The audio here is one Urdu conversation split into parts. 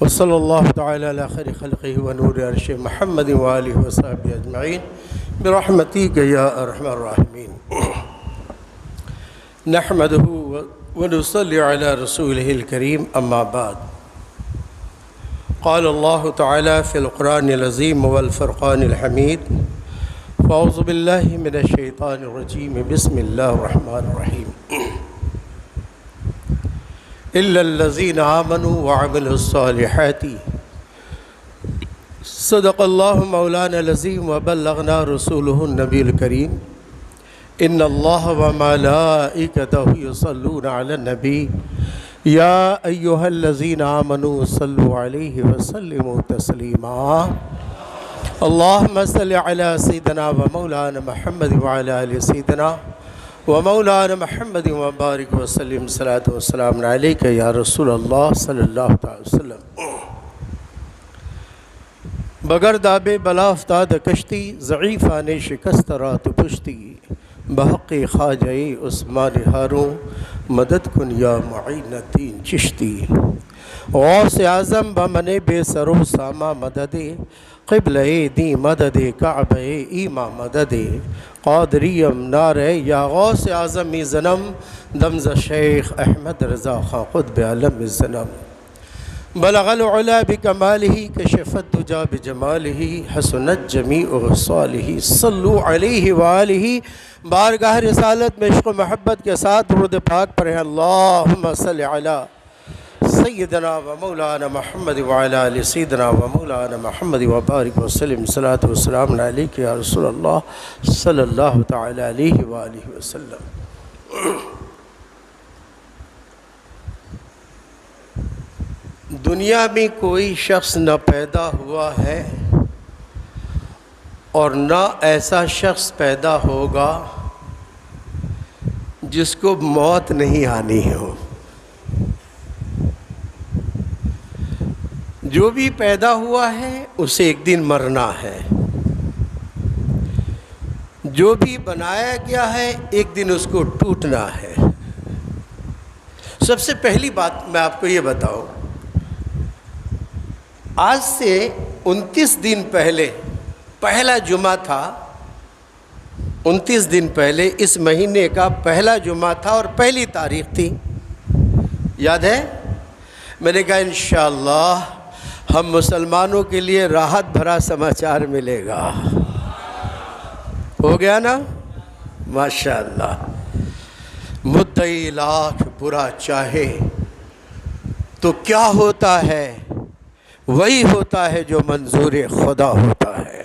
وصلی اللہ تعالی علی خیر خلقہ ونور عرش محمد وآلہ وصحبہ اجمعین برحمتک یا ارحم الراحمین۔ نحمدہ ونصلی علی رسولہ الکریم، اما بعد۔ قال اللہ تعالی فی القرآن العظیم والفرقان الحمید، فاعوذ باللہ من الشیطان الرجیم، بسم اللہ الرحمن الرحیم۔ إلا الذين آمنوا وعملوا الصالحات صدق الله مولانا العظيم وبلغنا رسوله النبي الكريم إن الله وملائكته يصلون على النبي يا أيها الذين آمنوا صلوا عليه وسلموا تسليما اللهم صل على سيدنا ومولانا محمد وعلى آل سيدنا ومولانا محمد وبارک وسلم صلاۃ والسلام علیک یا رسول اللہ صلی اللہ تعالی وسلم۔ بگر داب بلا افتاد کشتی، ضعیفان شکست رات پشتی، بحق خواجہ عثمان ہاروں مدد کن یا معین الدین چشتی۔ غوث اعظم بمن بے سر و ساما مدد، قبلہ دی مدد کعبہ ایما مدد، قادریم نعرہ یا غوث اعظم زنم، دمز شیخ احمد رضا خان قطب عالم زنم۔ بلغ العلا بکمالہ، کشف الدجا بجمالہ، حسنت جمیع خصالہ، صلو علیہ وآلہ۔ بارگاہ رسالت میں عشق و محبت کے ساتھ درود پاک پڑھیں، اللہم صلی علی سیدنا و مولانا محمد وعلی آل سیدنا و مولانا محمد وبارک وسلم صلاۃ والسلام علیک یا رسول اللہ صلی اللہ تعالی علیہ وآلہ وسلم۔ دنیا میں کوئی شخص نہ پیدا ہوا ہے اور نہ ایسا شخص پیدا ہوگا جس کو موت نہیں آنی ہو۔ جو بھی پیدا ہوا ہے اسے ایک دن مرنا ہے، جو بھی بنایا گیا ہے ایک دن اس کو ٹوٹنا ہے۔ سب سے پہلی بات میں آپ کو یہ بتاؤں، آج سے 29 دن پہلے پہلا جمعہ تھا، 29 دن پہلے اس مہینے کا پہلا جمعہ تھا اور پہلی تاریخ تھی، یاد ہے؟ میں نے کہا انشاءاللہ ہم مسلمانوں کے لیے راحت بھرا سماچار ملے گا۔ ہو گیا نا؟ ماشاءاللہ۔ مدعی لاکھ برا چاہے تو کیا ہوتا ہے، وہی ہوتا ہے جو منظور خدا ہوتا ہے۔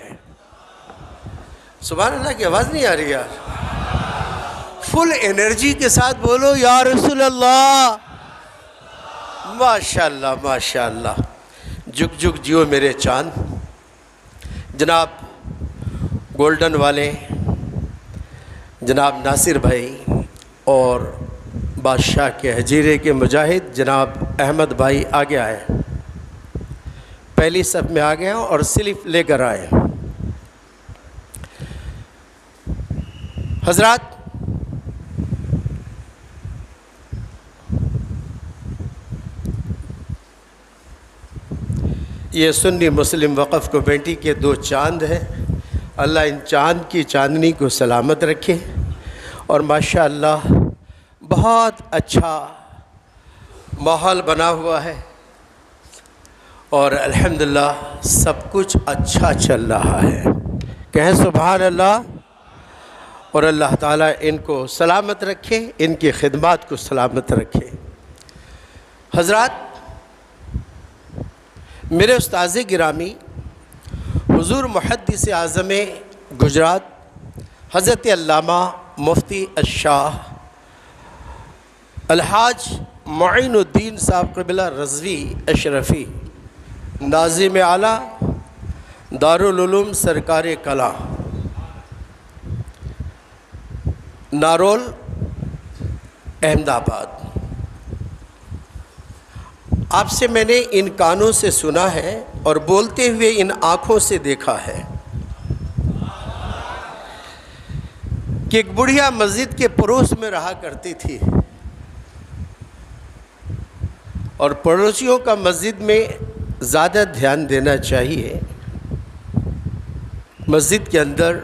سبحان اللہ کی آواز نہیں آ رہی یار؟ فل انرجی کے ساتھ بولو یا رسول اللہ۔ ماشاءاللہ ماشاءاللہ۔ جگ جگ جیو میرے چاند۔ جناب گولڈن والے جناب ناصر بھائی اور بادشاہ کے حجیرے کے مجاہد جناب احمد بھائی آگے آئے، پہلی صف میں آگے ہیں اور سلپ لے کر آئے۔ حضرات، یہ سنی مسلم وقف کمیٹی کے 2 چاند ہیں، اللہ ان چاند کی چاندنی کو سلامت رکھے، اور ماشاءاللہ بہت اچھا ماحول بنا ہوا ہے اور الحمدللہ سب کچھ اچھا چل رہا ہے۔ کہیں سبحان اللہ۔ اور اللہ تعالیٰ ان کو سلامت رکھے، ان کی خدمات کو سلامت رکھے۔ حضرات، میرے استاذ گرامی حضور محدث اعظم گجرات حضرت علامہ مفتی الشاہ الحاج معین الدین صاحب قبلہ رضوی اشرفی، ناظم اعلیٰ دارالعلوم سرکار کلاں نارول احمد آباد، آپ سے میں نے ان کانوں سے سنا ہے اور بولتے ہوئے ان آنکھوں سے دیکھا ہے کہ ایک بڑھیا مسجد کے پڑوس میں رہا کرتی تھی اور پڑوسیوں کا مسجد میں زیادہ دھیان دینا چاہیے مسجد کے اندر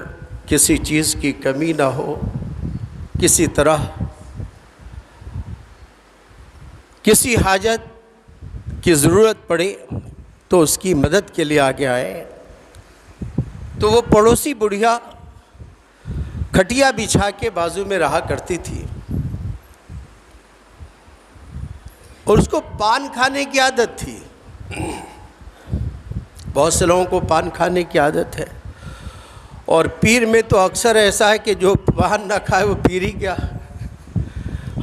کسی چیز کی کمی نہ ہو، کسی طرح کسی حاجت کی ضرورت پڑے تو اس کی مدد کے لیے آگے آئے۔ تو وہ پڑوسی بڑھیا کھٹیا بچھا کے بازو میں رہا کرتی تھی اور اس کو پان کھانے کی عادت تھی۔ بہت سے لوگوں کو پان کھانے کی عادت ہے، اور پیر میں تو اکثر ایسا ہے کہ جو پان نہ کھائے وہ پیر ہی کیا۔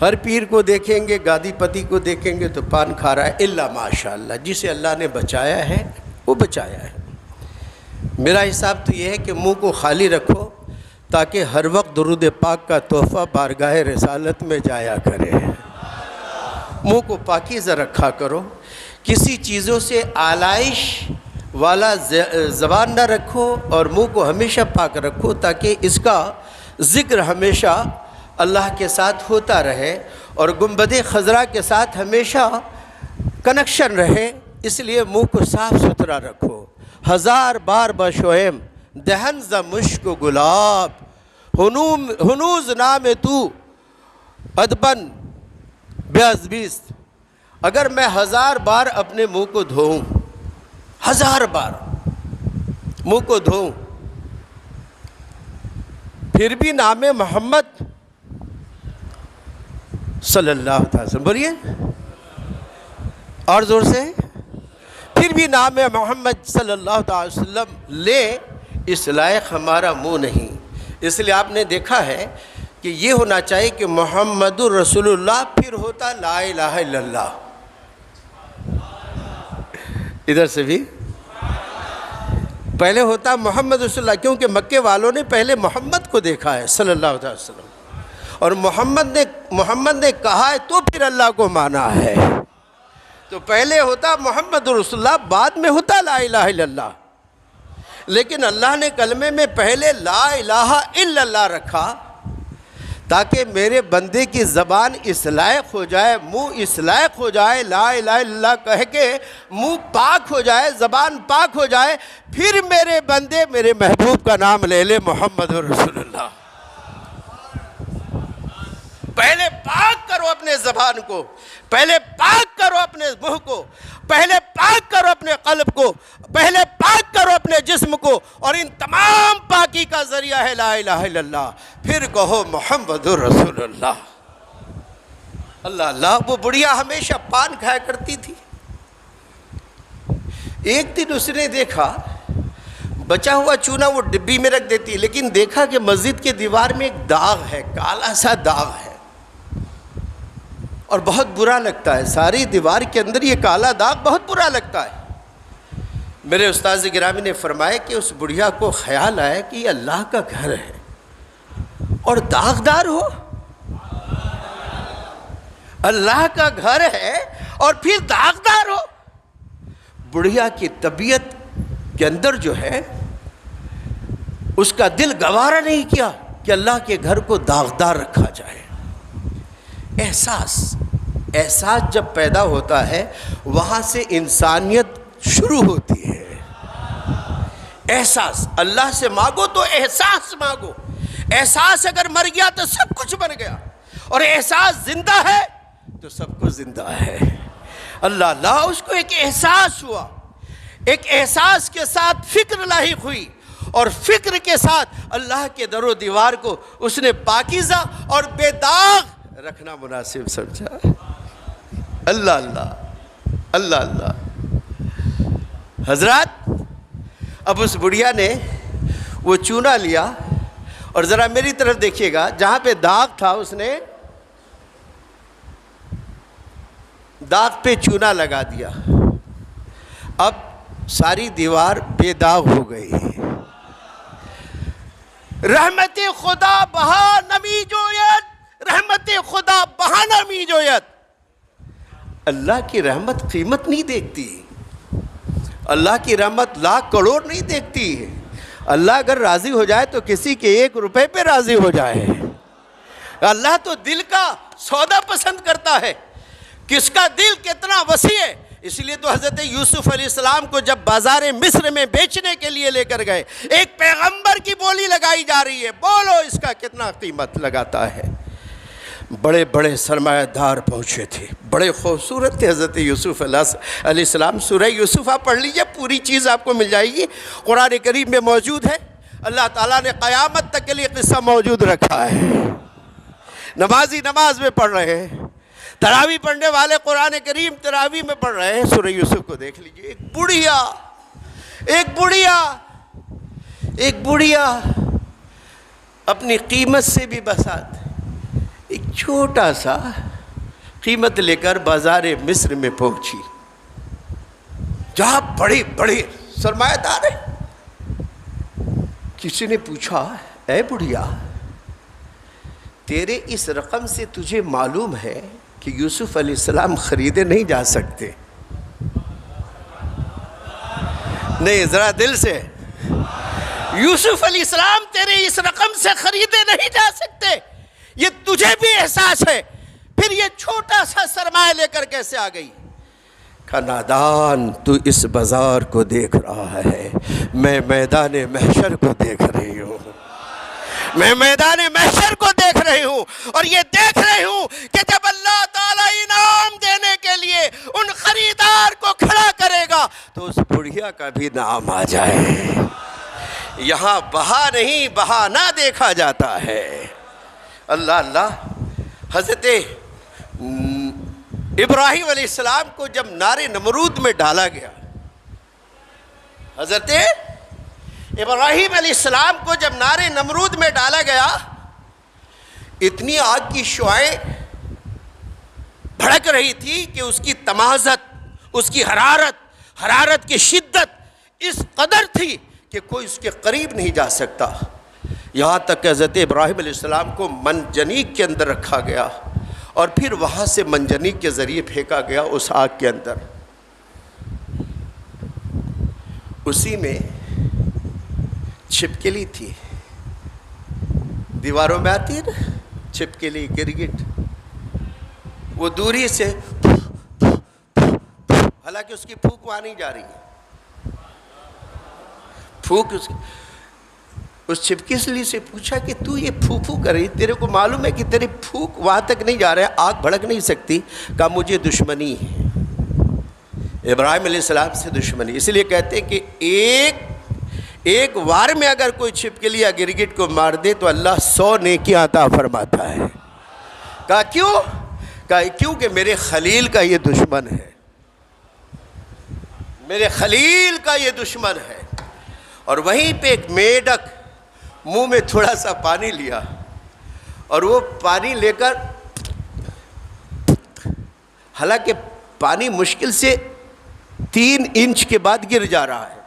ہر پیر کو دیکھیں گے، گادی پتی کو دیکھیں گے تو پان کھا رہا ہے، الا ماشاءاللہ جسے اللہ نے بچایا ہے وہ بچایا ہے۔ میرا حساب تو یہ ہے کہ منہ کو خالی رکھو تاکہ ہر وقت درود پاک کا تحفہ بارگاہ رسالت میں جایا کرے۔ منہ کو پاکیزہ رکھا کرو، کسی چیزوں سے آلائش والا زبان نہ رکھو اور منہ کو ہمیشہ پاک رکھو تاکہ اس کا ذکر ہمیشہ اللہ کے ساتھ ہوتا رہے اور گنبد خضرا کے ساتھ ہمیشہ کنیکشن رہے۔ اس لیے منہ کو صاف ستھرا رکھو۔ ہزار بار بشویم دہن ز مشک و گلاب، ہنوز نام تو ادبن بیست۔ اگر میں 1000 بار اپنے منہ کو دھوؤں، 1000 بار منہ کو دھوؤں، پھر بھی نام محمد صلی اللہ علیہ وسلم، بولیے اور زور سے، پھر بھی نام محمد صلی اللہ علیہ وسلم لے، اس لائق ہمارا منہ نہیں۔ اس لیے آپ نے دیکھا ہے کہ یہ ہونا چاہیے کہ محمد الرسول اللہ، پھر ہوتا لا الہ الا اللہ۔ ادھر سے بھی پہلے ہوتا محمد رسول اللہ، کیونکہ مکے والوں نے پہلے محمد کو دیکھا ہے صلی اللہ علیہ وسلم، اور محمد نے کہا ہے تو پھر اللہ کو مانا ہے۔ تو پہلے ہوتا محمد رسول اللہ، بعد میں ہوتا لا الہ الا اللہ۔ لیکن اللہ نے کلمے میں پہلے لا الہ الا اللہ رکھا تاکہ میرے بندے کی زبان اس لائق ہو جائے، منہ اس لائق ہو جائے، لا الہ الا اللہ کہہ کے منہ پاک ہو جائے، زبان پاک ہو جائے، پھر میرے بندے میرے محبوب کا نام لے لے محمد رسول اللہ۔ پہلے پاک کرو اپنے زبان کو، پہلے پاک کرو اپنے منہ کو، پہلے پاک کرو اپنے قلب کو، پہلے پاک کرو اپنے جسم کو، اور ان تمام پاکی کا ذریعہ ہے لا الہ الا اللہ۔ پھر کہو محمد رسول اللہ۔ اللہ اللہ، وہ بڑھیا ہمیشہ پان کھایا کرتی تھی۔ ایک دن اس نے دیکھا بچا ہوا چونا وہ ڈبی میں رکھ دیتی، لیکن دیکھا کہ مسجد کے دیوار میں ایک داغ ہے، کالا سا داغ ہے، اور بہت برا لگتا ہے۔ ساری دیوار کے اندر یہ کالا داغ بہت برا لگتا ہے۔ میرے استاذ گرامی نے فرمایا کہ اس بڑھیا کو خیال آیا کہ یہ اللہ کا گھر ہے اور داغدار ہو، اللہ کا گھر ہے اور پھر داغدار ہو۔ بڑھیا کی طبیعت کے اندر جو ہے اس کا دل گوارا نہیں کیا کہ اللہ کے گھر کو داغدار رکھا جائے۔ احساس جب پیدا ہوتا ہے وہاں سے انسانیت شروع ہوتی ہے۔ احساس اللہ سے مانگو تو احساس مانگو۔ احساس اگر مر گیا تو سب کچھ مر گیا، اور احساس زندہ ہے تو سب کچھ زندہ ہے۔ اللہ اللہ، اس کو ایک احساس ہوا، ایک احساس کے ساتھ فکر لاحق ہوئی، اور فکر کے ساتھ اللہ کے در و دیوار کو اس نے پاکیزہ اور بے داغ رکھنا مناسب سمجھا۔ اللہ اللہ اللہ اللہ۔ حضرات، اب اس بڑھیا نے وہ چونا لیا، اور ذرا میری طرف دیکھیے گا، جہاں پہ داغ تھا اس نے داغ پہ چونا لگا دیا۔ اب ساری دیوار بے داغ ہو گئی۔ رحمت خدا بہا نمی جوید، رحمت خدا بہا نمی جوید۔ اللہ کی رحمت قیمت نہیں دیکھتی، اللہ کی رحمت لاکھ کروڑ نہیں دیکھتی۔ اللہ اگر راضی ہو جائے تو کسی کے 1 روپے پہ راضی ہو جائے۔ اللہ تو دل کا سودا پسند کرتا ہے، کس کا دل کتنا وسیع ہے اس لیے تو حضرت یوسف علیہ السلام کو جب بازار مصر میں بیچنے کے لیے لے کر گئے، ایک پیغمبر کی بولی لگائی جا رہی ہے، بولو اس کا کتنا قیمت لگاتا ہے۔ بڑے بڑے سرمایہ دار پہنچے تھے، بڑے خوبصورت تھے حضرت یوسف علیہ السلام۔ سورہ یوسف آپ پڑھ لیجئے، پوری چیز آپ کو مل جائے گی، قرآن کریم میں موجود ہے۔ اللہ تعالیٰ نے قیامت تک کے لیے قصہ موجود رکھا ہے۔ نمازی نماز میں پڑھ رہے ہیں، تراویح پڑھنے والے قرآن کریم تراویح میں پڑھ رہے ہیں۔ سورہ یوسف کو دیکھ لیجئے، ایک بڑھیا اپنی قیمت سے بھی بسات، ایک چھوٹا سا قیمت لے کر بازار مصر میں پہنچی، جہاں بڑے بڑے سرمایہ دار ہیں۔ کسی نے پوچھا، اے بڑھیا، تیرے اس رقم سے تجھے معلوم ہے کہ یوسف علیہ السلام خریدے نہیں جا سکتے؟ نہیں، ذرا دل سے، یوسف علیہ السلام تیرے اس رقم سے خریدے نہیں جا سکتے، یہ تجھے بھی احساس ہے، پھر یہ چھوٹا سا سرمایہ لے کر کیسے آ گئی؟ کہا، نادان، تو اس بازار کو دیکھ رہا ہے، میں میدان محشر کو دیکھ رہی ہوں، میں میدان محشر کو دیکھ رہی ہوں، اور یہ دیکھ رہی ہوں کہ جب اللہ تعالیٰ انعام دینے کے لیے ان خریدار کو کھڑا کرے گا تو اس بڑھیا کا بھی نام آ جائے۔ یہاں بہا نہیں، بہانہ دیکھا جاتا ہے۔ اللہ اللہ۔ حضرت ابراہیم علیہ السلام کو جب نار نمرود میں ڈالا گیا، حضرت ابراہیم علیہ السلام کو جب نار نمرود میں ڈالا گیا، اتنی آگ کی شعاعیں بھڑک رہی تھی کہ اس کی تمازت، اس کی حرارت کی شدت اس قدر تھی کہ کوئی اس کے قریب نہیں جا سکتا۔ یہاں تک کہ حضرت ابراہیم علیہ السلام کو منجنیق کے اندر رکھا گیا، اور پھر وہاں سے منجنیق کے ذریعے پھینکا گیا اس آگ کے اندر۔ اسی میں چھپکلی تھی، دیواروں میں آتی ہے نا چھپکلی، گرگٹ، وہ دوری سے، حالانکہ اس کی پھونک وہاں نہیں جا رہی ہے، پھونک اس چھپکلی سے پوچھا کہ تو یہ پھو کر رہی، تیرے کو معلوم ہے کہ تیری پھونک وہاں تک نہیں جا رہا ہے، آگ بھڑک نہیں سکتی؟ کہا، مجھے دشمنی ہے، ابراہیم علیہ السلام سے دشمنی۔ اس لیے کہتے ہیں کہ ایک وار میں اگر کوئی چھپکلی یا گرگٹ کو مار دے تو اللہ 100 نیکیاں عطا فرماتا ہے۔ کہا کیوں؟ کہا کیونکہ میرے خلیل کا یہ دشمن ہے، میرے خلیل کا یہ دشمن ہے۔ اور وہیں پہ ایک میڈک منہ میں تھوڑا سا پانی لیا، اور وہ پانی لے کر، حالانکہ پانی مشکل سے 3 انچ کے بعد گر جا رہا ہے،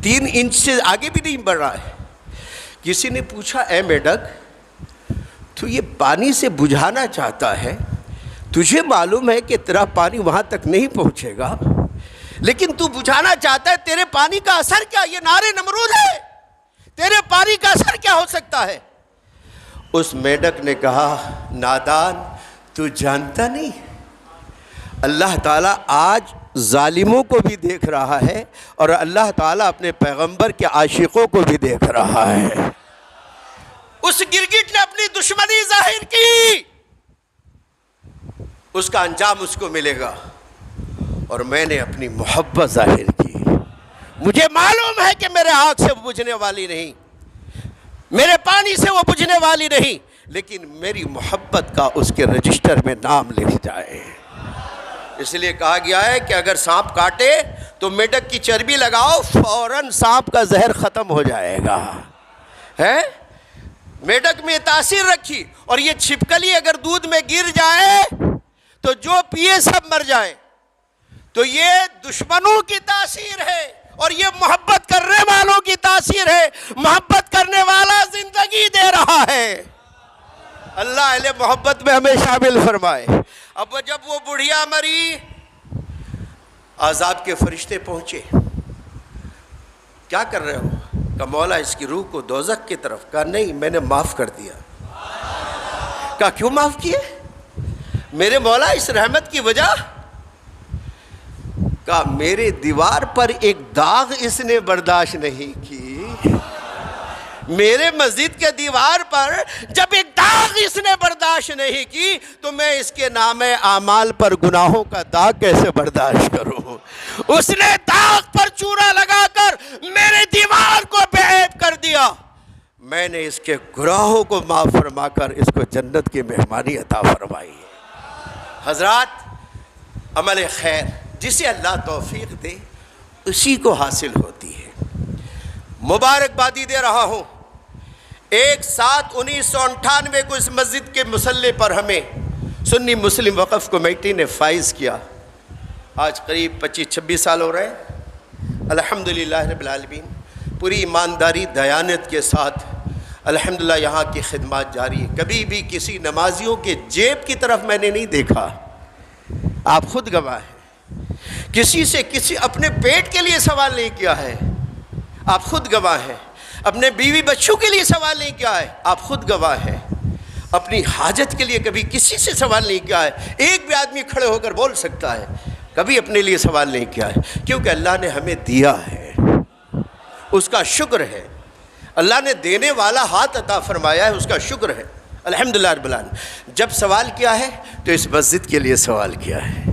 3 انچ سے آگے بھی نہیں بڑھ رہا ہے۔ کسی نے پوچھا، اے میڈک، تو یہ پانی سے بجھانا چاہتا ہے، تجھے معلوم ہے کہ تیرا پانی وہاں تک نہیں پہنچے گا، لیکن تو بجھانا چاہتا ہے، تیرے پانی کا اثر کیا؟ یہ نار نمرود ہے، تیرے پانی کا اثر کیا ہو سکتا ہے؟ اس میڈک نے کہا، نادان، تو جانتا نہیں اللہ تعالیٰ آج ظالموں کو بھی دیکھ رہا ہے، اور اللہ تعالیٰ اپنے پیغمبر کے عاشقوں کو بھی دیکھ رہا ہے۔ اس گرگٹ نے اپنی دشمنی ظاہر کی، اس کا انجام اس کو ملے گا، اور میں نے اپنی محبت ظاہر کی۔ مجھے معلوم ہے کہ میرے آگ سے وہ بجھنے والی نہیں، میرے پانی سے وہ بجھنے والی نہیں، لیکن میری محبت کا اس کے رجسٹر میں نام لکھ جائے۔ اس لیے کہا گیا ہے کہ اگر سانپ کاٹے تو میڈک کی چربی لگاؤ، فوراً سانپ کا زہر ختم ہو جائے گا۔ ہے میڈک میں تاثیر رکھی، اور یہ چھپکلی اگر دودھ میں گر جائے تو جو پیے سب مر جائے۔ تو یہ دشمنوں کی تاثیر ہے، اور یہ محبت کرنے والوں کی تاثیر ہے۔ محبت کرنے والا زندگی دے رہا ہے۔ اللہ اہل محبت میں ہمیں شامل فرمائے۔ اب جب وہ بڑھیا مری، عذاب کے فرشتے پہنچے، کیا کر رہے ہو؟ کہا، مولا اس کی روح کو دوزخ کی طرف۔ کہا نہیں، میں نے معاف کر دیا۔ کہا کیوں معاف کیے؟ میرے مولا اس رحمت کی وجہ کہا میرے دیوار پر ایک داغ اس نے برداشت نہیں کی، میرے مسجد کے دیوار پر جب ایک داغ اس نے برداشت نہیں کی تو میں اس کے نام اعمال پر گناہوں کا داغ کیسے برداشت کروں؟ اس نے داغ پر چورا لگا کر میرے دیوار کو بے عیب کر دیا، میں نے اس کے گناہوں کو معاف فرما کر اس کو جنت کی مہمانی عطا فرمائی ہے۔ حضرات، عمل خیر جسے اللہ توفیق دے اسی کو حاصل ہوتی ہے۔ مبارکبادی دے رہا ہوں، 1/7/1998 کو اس مسجد کے مصلی پر ہمیں سنی مسلم وقف کمیٹی نے فائز کیا۔ آج قریب 25-26 سال ہو رہے ہیں۔ الحمدللہ رب العالمین، پوری ایمانداری دیانت کے ساتھ الحمدللہ یہاں کی خدمات جاری ہے۔ کبھی بھی کسی نمازیوں کے جیب کی طرف میں نے نہیں دیکھا، آپ خود گواہ ہیں۔ کسی سے اپنے پیٹ کے لیے سوال نہیں کیا ہے، آپ خود گواہ ہیں۔ اپنے بیوی بچوں کے لیے سوال نہیں کیا ہے، آپ خود گواہ ہیں۔ اپنی حاجت کے لیے کبھی کسی سے سوال نہیں کیا ہے۔ ایک بھی آدمی کھڑے ہو کر بول سکتا ہے کبھی اپنے لیے سوال نہیں کیا ہے، کیونکہ اللہ نے ہمیں دیا ہے، اس کا شکر ہے۔ اللہ نے دینے والا ہاتھ عطا فرمایا ہے، اس کا شکر ہے الحمدللہ رب العالمین۔ جب سوال کیا ہے تو اس مسجد کے لیے سوال کیا ہے۔